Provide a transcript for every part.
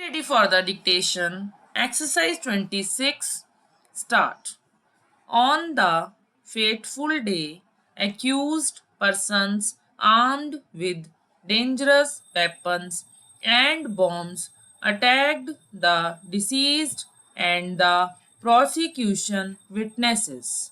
Ready for the dictation. Exercise 26. Start. On the fateful day, accused persons armed with dangerous weapons and bombs attacked the deceased and the prosecution witnesses.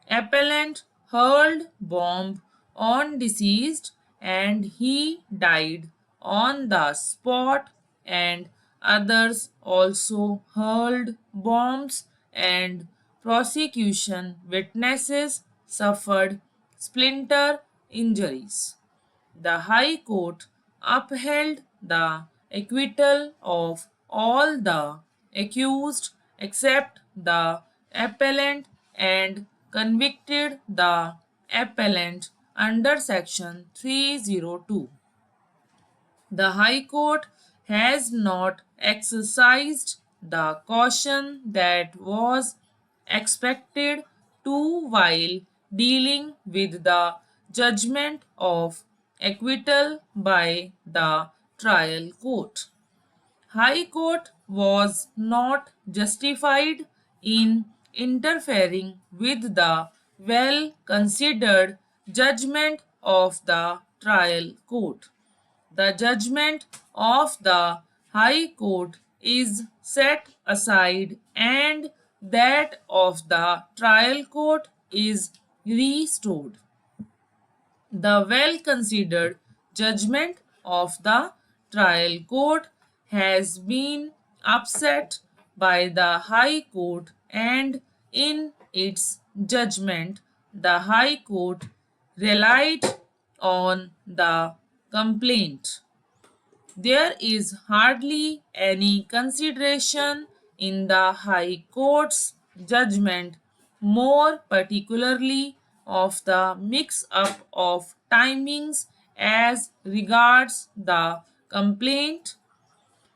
Appellant hurled bomb on deceased and he died on the spot, and others also hurled bombs and prosecution witnesses suffered splinter injuries. The High Court upheld the acquittal of all the accused except the appellant and convicted the appellant under Section 302. The High Court has not exercised the caution that was expected to while dealing with the judgment of acquittal by the trial court. High Court was not justified in interfering with the well considered judgment of the trial court. The judgment of the High Court is set aside and that of the trial court is restored. The well considered judgment of the trial court has been upset by the High Court, and in its judgment, the High Court relied on the complaint. There is hardly any consideration in the High Court's judgment, more particularly of the mix up of timings as regards the complaint.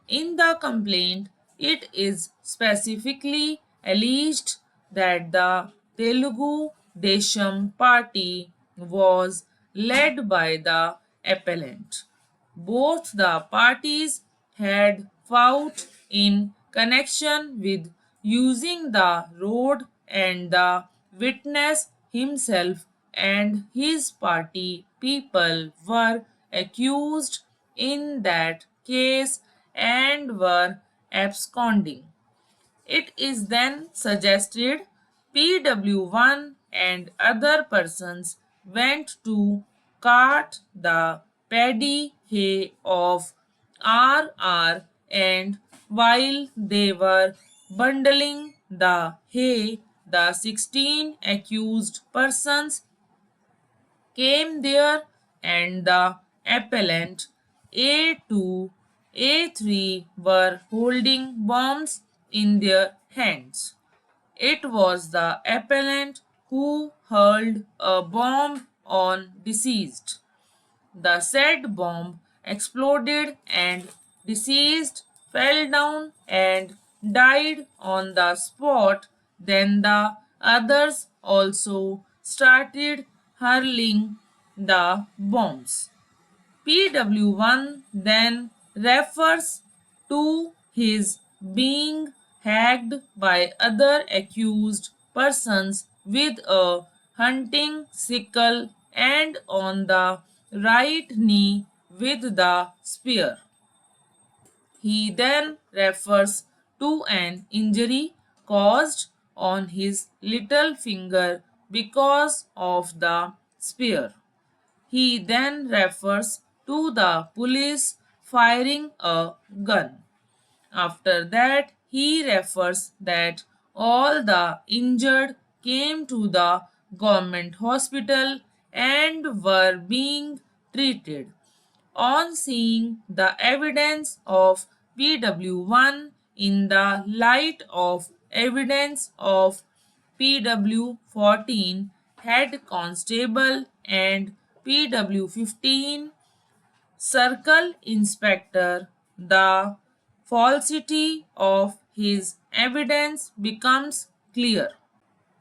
In the complaint, it is specifically alleged that the Telugu Desam party was led by the appellant. Both the parties had fought in connection with using the road, and the witness himself and his party people were accused in that case and were absconding. It is then suggested PW1 and other persons went to cart the paddy hay of RR, and while they were bundling the hay, the 16 accused persons came there and the appellant A2, A3 were holding bombs in their hands. It was the appellant who hurled a bomb on deceased. The said bomb exploded and deceased fell down and died on the spot. Then the others also started hurling the bombs. PW1 then refers to his being hacked by other accused persons with a hunting sickle and on the right knee with the spear. He then refers to an injury caused on his little finger because of the spear. He then refers to the police firing a gun. After that, he refers that all the injured came to the government hospital and were being treated. On seeing the evidence of PW1 in the light of evidence of PW14, head constable, and PW15 circle inspector, the falsity of his evidence becomes clear.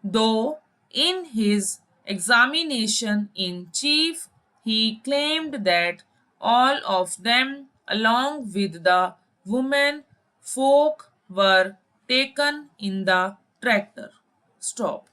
Though in his examination in chief he claimed that all of them, along with the woman folk were taken in the tractor. Stop.